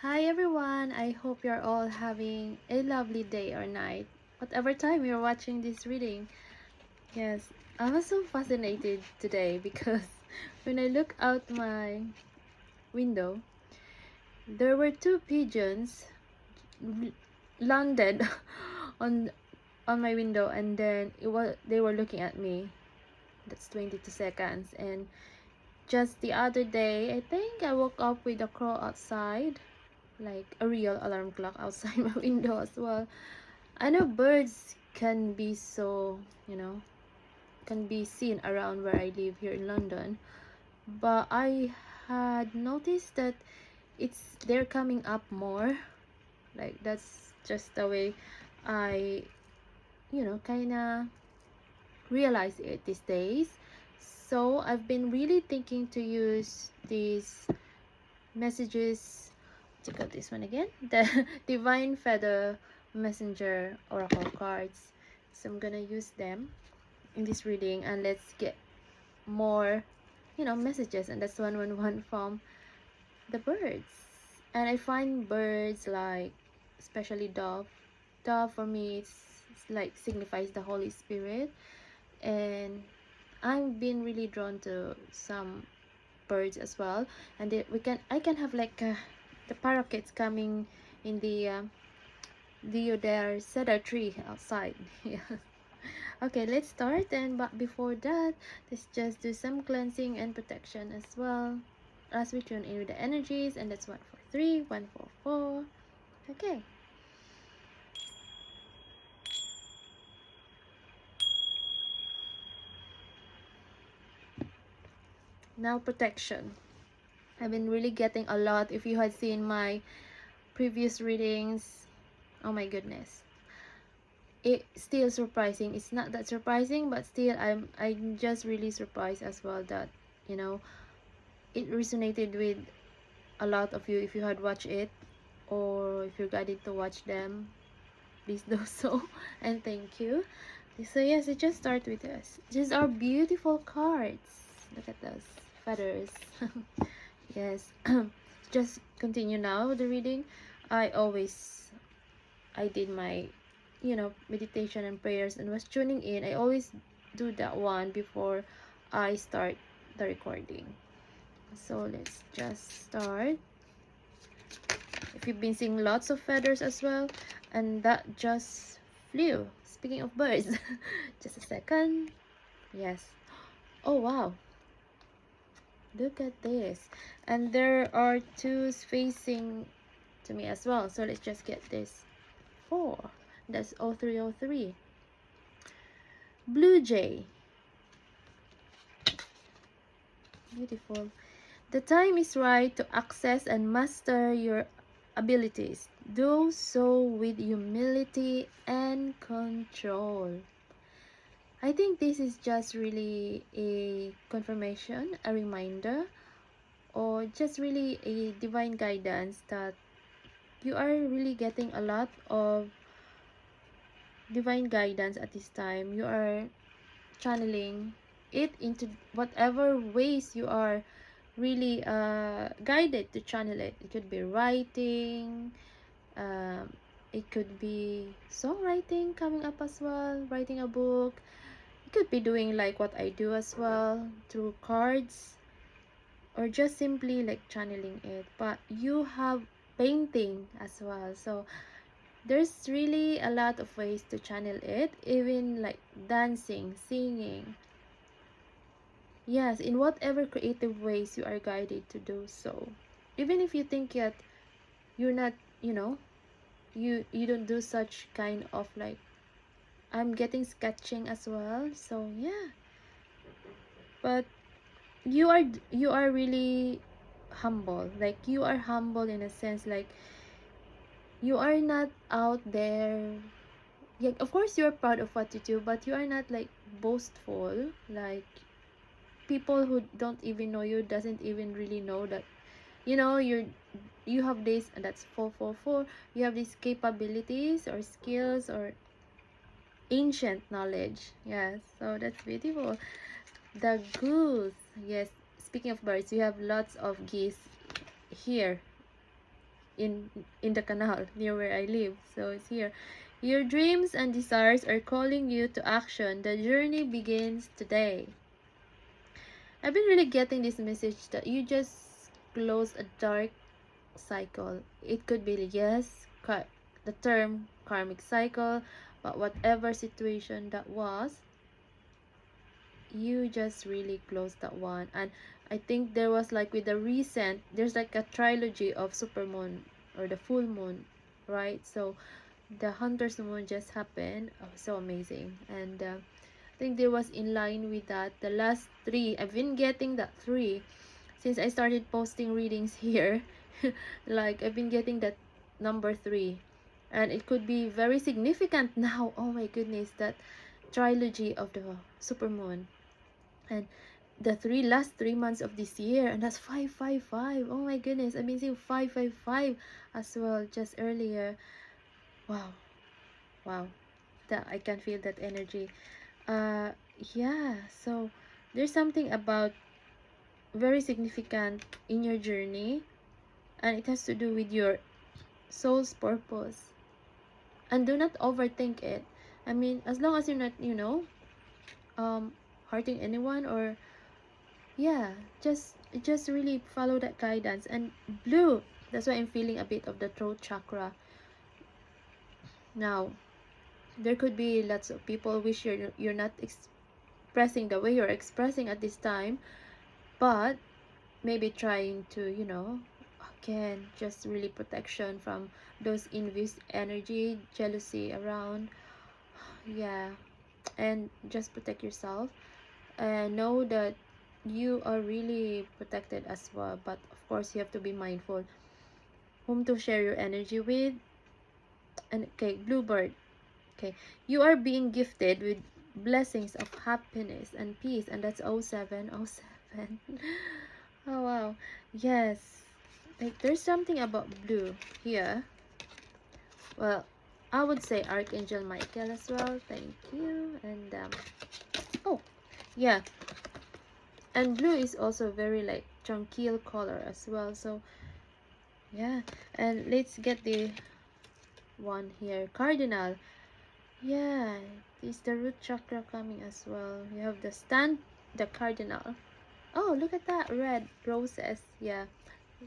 Hi everyone, I hope you're all having a lovely day or night, whatever time you're watching this reading. Yes, I was so fascinated today because when I look out my window, there were two pigeons landed on on my window, and then they were looking at me. That's 22 seconds. And just the other day, I think I woke up with a crow outside, like a real alarm clock outside my window as well. I know birds can be so, can be seen around where I live here in London, but I had noticed that they're coming up more. Like that's just the way I, kind of realize it these days. So I've been really thinking to use these messages. Check out this one again, the Divine Feather Messenger Oracle cards. So I'm gonna use them in this reading, and let's get more, messages. And that's 111 from the birds. And I find birds like, especially dove for me, it's like signifies the Holy Spirit. And I've been really drawn to some birds as well. And I can have like the parakeets coming in their cedar tree outside. Yeah. Okay, let's start. And but before that, let's just do some cleansing and protection as well, as we tune in with the energies. And that's 143, 144. Okay, now protection. I've been really getting a lot. If you had seen my previous readings, oh my goodness, it's still surprising. It's not that surprising, but still I'm just really surprised as well that, you know it resonated with a lot of you. If you had watched it, or if you're guided to watch them, please do so. And thank you. So yes, I just start with this. These are beautiful cards. Look at those feathers. Yes. Just continue now the reading. I did my, meditation and prayers and was tuning in. I always do that one before I start the recording. So let's just start. If you've been seeing lots of feathers as well, and that just flew. Speaking of birds, just a second. Yes. Oh wow, look at this. And there are two facing to me as well. So let's just get this. 4. That's 0303. Blue jay. Beautiful. The time is right to access and master your abilities. Do so with humility and control. I think this is just really a confirmation, a reminder, or just really a divine guidance that you are really getting a lot of divine guidance at this time. You are channeling it into whatever ways you are really guided to channel it. It could be writing, um, it could be songwriting coming up as well, writing a book. It could be doing like what I do as well through cards, or just simply like channeling it. But you have painting as well, so there's really a lot of ways to channel it, even like dancing, singing. Yes, in whatever creative ways you are guided to do so. Even if you think that you're not, you don't do such kind of like, I'm getting sketching as well. So yeah, but you are really humble. Like you are humble in a sense, like you are not out there. Yeah, of course you're proud of what you do, but you are not like boastful. Like people who don't even know you doesn't even really know that, you have this. And that's 444. You have these capabilities or skills or ancient knowledge. Yes, so that's beautiful. The goose. Yes, speaking of birds, you have lots of geese here. in the canal near where I live. So it's here. Your dreams and desires are calling you to action. The journey begins today. I've been really getting this message that you just close a dark cycle. It could be, yes, the term karmic cycle, but whatever situation that was, you just really closed that one. And I think there was like with the recent, there's like a trilogy of supermoon or the full moon, right? So the hunter's moon just happened. Oh, so amazing. And I think there was in line with that the last three. I've been getting that three since I started posting readings here. Like I've been getting that number three, and it could be very significant now. Oh my goodness, that trilogy of the supermoon and the last 3 months of this year, and that's 555. Oh my goodness, I've been seeing 555 as well just earlier. Wow, wow, that I can feel that energy. uh yeah, so there's something about very significant in your journey, and it has to do with your soul's purpose. And do not overthink it. I mean, as long as you're not, um hurting anyone, or yeah, just really follow that guidance. And blue, that's why I'm feeling a bit of the throat chakra now. There could be lots of people wish you're not expressing the way you're expressing at this time, but maybe trying to, again, just really protection from those envious energy, jealousy around. Yeah, and just protect yourself, and know that you are really protected as well. But of course, you have to be mindful whom to share your energy with. And okay, bluebird, okay, you are being gifted with blessings of happiness and peace, and that's 0707. Oh wow, yes, like there's something about blue here. Well, I would say Archangel Michael as well, thank you. And oh yeah, and blue is also very like tranquil color as well. So yeah, and let's get the one here, cardinal. Yeah, it's the root chakra coming as well. You have the cardinal. Oh, look at that, red roses. Yeah,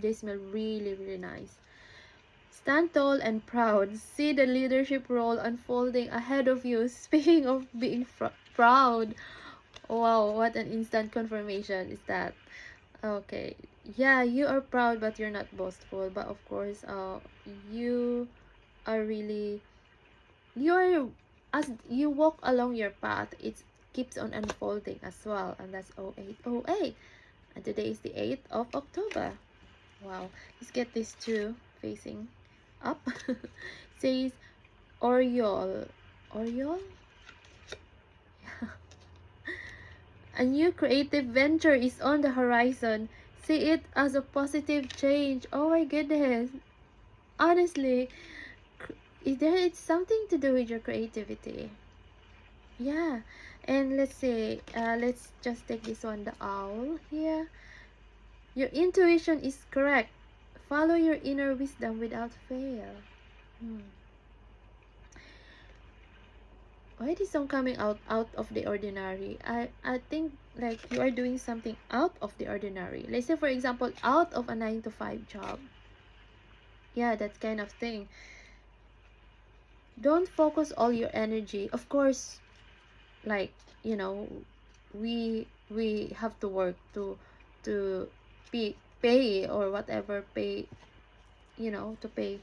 they smell really, really nice. Stand tall and proud. See the leadership role unfolding ahead of you. Speaking of being proud, wow, what an instant confirmation is that. Okay, yeah, you are proud, but you're not boastful. But of course, you are really, you're, as you walk along your path, it keeps on unfolding as well. And that's 0808. And today is the 8th of October. Wow, let's get these two facing up. Says Oriole. Oriole? A new creative venture is on the horizon. See it as a positive change. Oh my goodness. Honestly, it's something to do with your creativity. Yeah. And let's say, let's just take this one, the owl here. Your intuition is correct. Follow your inner wisdom without fail. Why this song coming out of the ordinary? I think like you are doing something out of the ordinary. Let's say for example, out of a 9 to 5 job. Yeah, that kind of thing. Don't focus all your energy. Of course, like, we have to work to pay or whatever, pay, to pay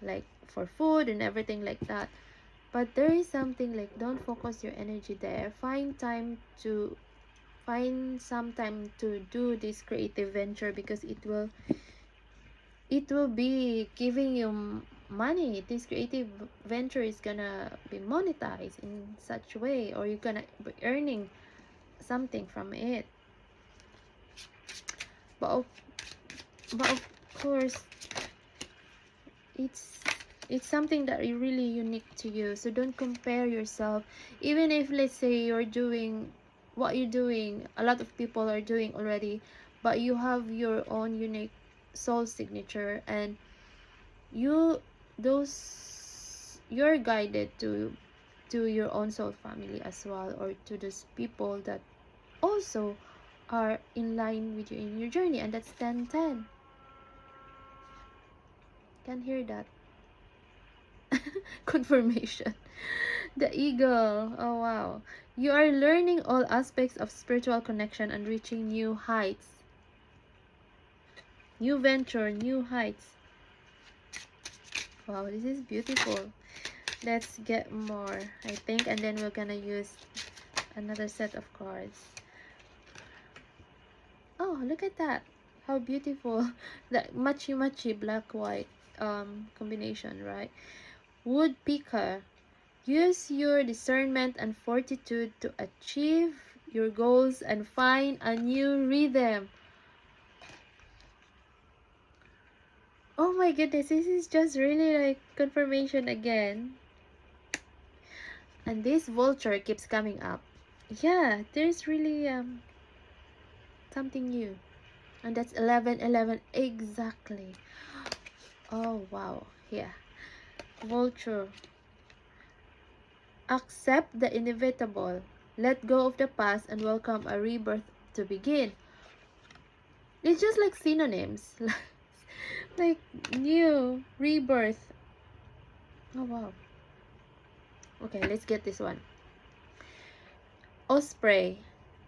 like for food and everything like that. But there is something like, don't focus your energy there. Find some time to do this creative venture, because it will be giving you money. This creative venture is gonna be monetized in such way, or you're gonna be earning something from it. But of course, it's something that is really unique to you. So don't compare yourself. Even if, let's say, you're doing what you're doing, a lot of people are doing already, but you have your own unique soul signature. And you you're guided to your own soul family as well, or to those people that also are in line with you in your journey. And that's 1010. Can hear that. Confirmation. The eagle. Oh wow. You are learning all aspects of spiritual connection and reaching new heights. New venture, new heights. Wow, this is beautiful. Let's get more, I think, and then we're gonna use another set of cards. Oh, look at that. How beautiful. The matchy black white combination, right? Woodpecker. Use your discernment and fortitude to achieve your goals and find a new rhythm. Oh my goodness, this is just really like confirmation again. And this vulture keeps coming up. Yeah, there's really something new. And that's 1111 exactly. Oh wow. Yeah. Vulture. Accept the inevitable. Let go of the past and welcome a rebirth to begin. It's just like synonyms. Like new, rebirth. Oh wow. Okay, let's get this one. Osprey.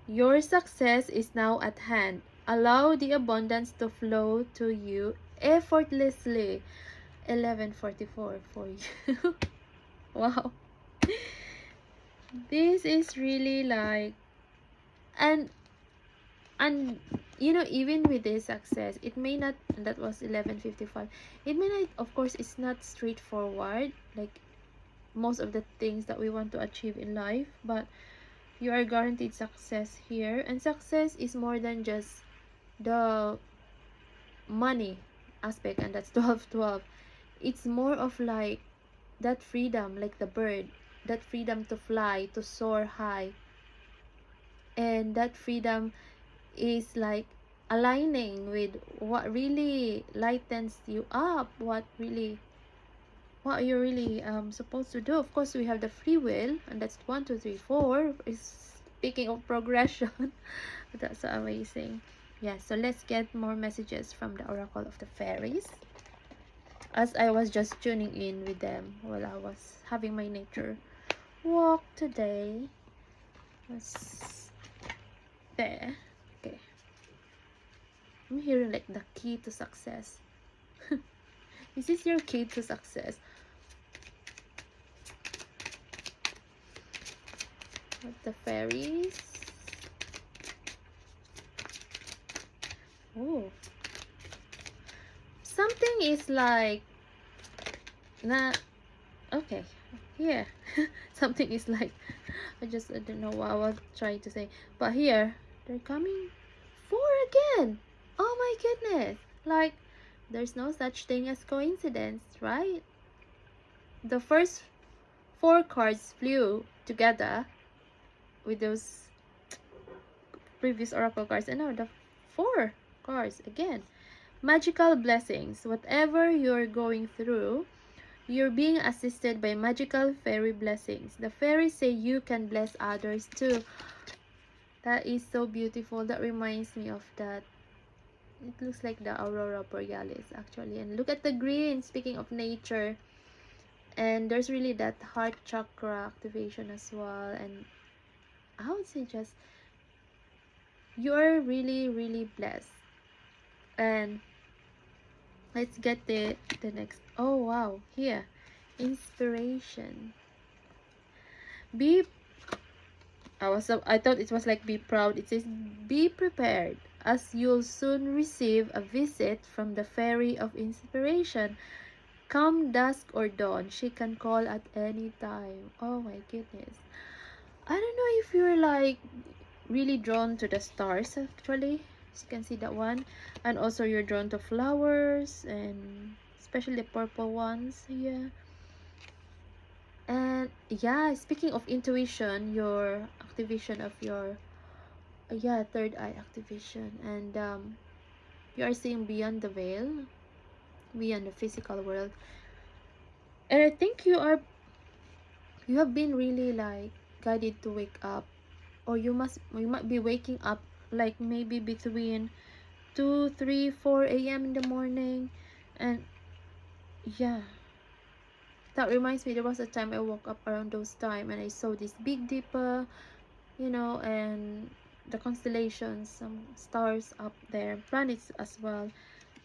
Your success is now at hand. Allow the abundance to flow to you effortlessly. 1144 for you. Wow. This is really like, and and you know, even with this success, it may not, and that was 1155, it may not, of course, it's not straightforward like most of the things that we want to achieve in life, but you are guaranteed success here. And success is more than just the money aspect, and that's 1212. It's more of like that freedom, like the bird, that freedom to fly, to soar high. And that freedom is like aligning with what really lightens you up, what you're really supposed to do. Of course, we have the free will, and that's 1 2 3 4 is speaking of progression. That's so amazing. Yeah, so let's get more messages from the oracle of the fairies, as I was just tuning in with them while I was having my nature walk today. Was there. Okay, I'm hearing like the key to success. Is this your key to success? What the fairies? Oh, something is like, nah, okay, here. Something is like, I don't know what I was trying to say, but here they're coming four again. Oh my goodness, like there's no such thing as coincidence, right? The first four cards flew together with those previous oracle cards, and now the four cards again. Magical blessings. Whatever you're going through, you're being assisted by magical fairy blessings. The fairies say you can bless others too. That is so beautiful. That reminds me of that. It looks like the aurora borealis actually. And look at the green, speaking of nature. And there's really that heart chakra activation as well. And I would say just, you're really blessed. And let's get the next. Oh wow, here, inspiration. Be, I thought it was like be proud. It says be prepared, as you'll soon receive a visit from the fairy of inspiration. Come dusk or dawn, she can call at any time. Oh my goodness. I don't know if you're like really drawn to the stars actually. As you can see that one. And also you're drawn to flowers, and especially the purple ones. Yeah. And yeah, speaking of intuition, your activation of your yeah, third eye activation, and you are seeing beyond the veil. beyond the physical world. And I think you have been really like guided to wake up, or you might be waking up like maybe between 2, 3, 4 a.m. in the morning. And yeah, that reminds me, there was a time I woke up around those time and I saw this Big Dipper, and the constellations, some stars up there, planets as well.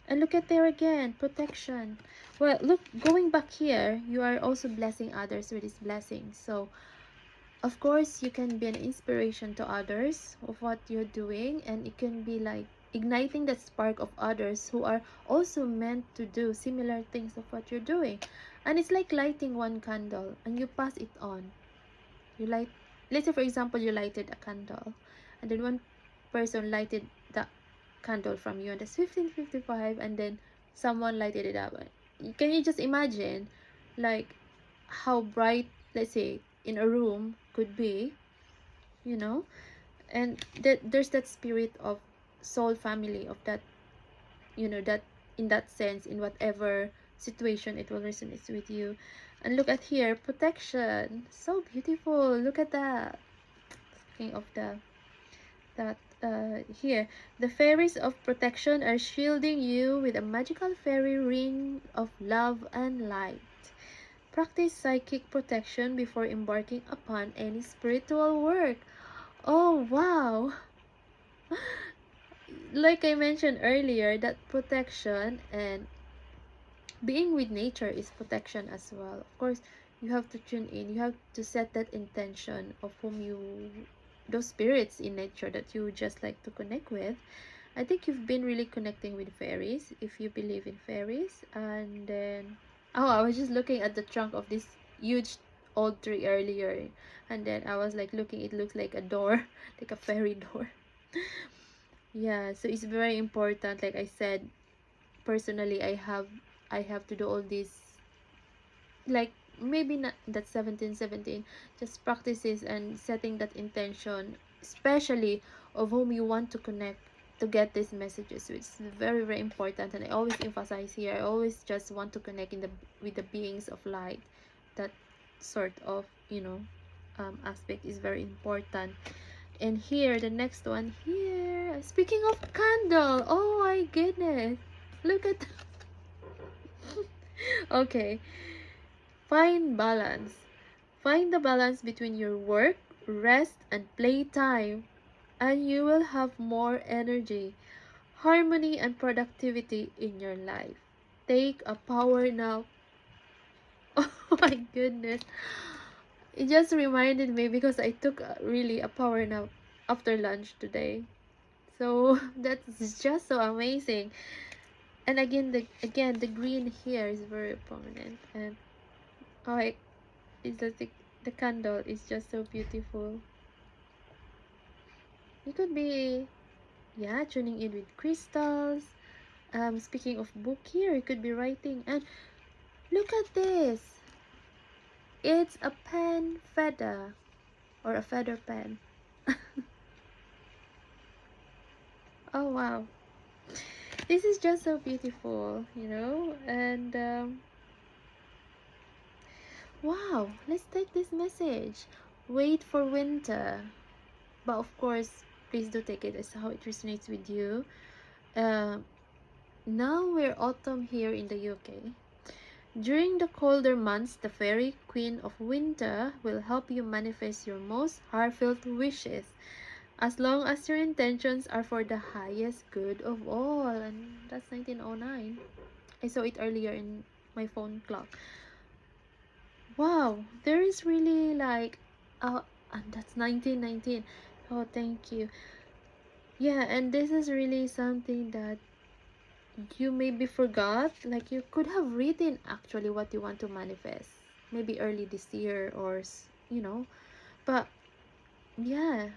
And look at there again, protection. Well, look, going back here, you are also blessing others with this blessing. So of course you can be an inspiration to others of what you're doing, and it can be like igniting that spark of others who are also meant to do similar things of what you're doing. And it's like lighting one candle and you pass it on. You light, let's say for example, you lighted a candle and then one person lighted the candle from you, and that's 15:55, and then someone lighted it up. Can you just imagine like how bright, let's say, in a room could be, you know and that there's that spirit of soul family of that, that in that sense, in whatever situation, it will resonate with you. And look at here, protection, so beautiful. Look at that. Speaking of that here, the fairies of protection are shielding you with a magical fairy ring of love and light. Practice psychic protection before embarking upon any spiritual work. Oh, wow. Like I mentioned earlier, that protection and being with nature is protection as well. Of course, you have to tune in. You have to set that intention of those spirits in nature that you just like to connect with. I think you've been really connecting with fairies if you believe in fairies. And then, oh, I was just looking at the trunk of this huge old tree earlier, and then I was like looking, it looks like a door, like a fairy door. Yeah, so it's very important. Like I said, personally, I have to do all these, like maybe not that 1717, just practices and setting that intention, especially of whom you want to connect to get these messages, which is very very important. And I always emphasize here, I always just want to connect with the beings of light. That sort of, aspect is very important. And here, the next one here, speaking of candle, oh my goodness, look at okay, find balance. Find the balance between your work, rest, and playtime, and you will have more energy, harmony, and productivity in your life. Take a power nap. Oh my goodness. It just reminded me because I took really a power nap after lunch today. So that's just so amazing. And again the green here is very prominent. And oh, it's just the candle is just so beautiful. You could be, yeah, tuning in with crystals. Speaking of book here, you could be writing. And look at this. It's a pen feather, or a feather pen. Oh wow. This is just so beautiful. And wow, let's take this message. Wait for winter. But of course, please do take it as how it resonates with you. Um, Now we're autumn here in the UK. During the colder months, the fairy queen of winter will help you manifest your most heartfelt wishes, as long as your intentions are for the highest good of all. And that's 1909. I saw it earlier in my phone clock. Wow, there is really like, and that's 1919. Oh, thank you. Yeah, and this is really something that you maybe forgot. Like you could have written actually what you want to manifest, maybe early this year, or but yeah,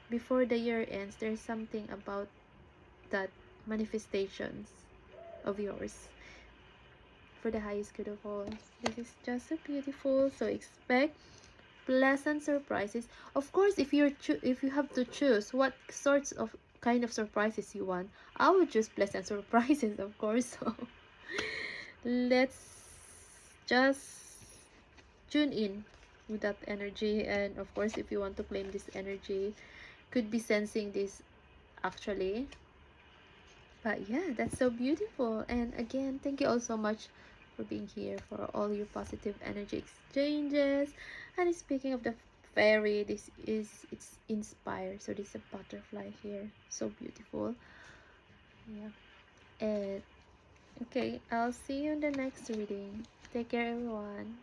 before the year ends, there's something about that manifestations of yours for the highest good of all. This is just so beautiful. So expect pleasant surprises. Of course, if you have to choose what sorts of kind of surprises you want, I would choose pleasant surprises, of course. So let's just tune in with that energy. And of course, if you want to claim this energy, could be sensing this actually. But yeah, that's so beautiful. And again, thank you all so much for being here, for all your positive energy exchanges. And speaking of the fairy, it's inspired. So this is a butterfly here, so beautiful. Yeah. And okay, I'll see you in the next reading. Take care, everyone.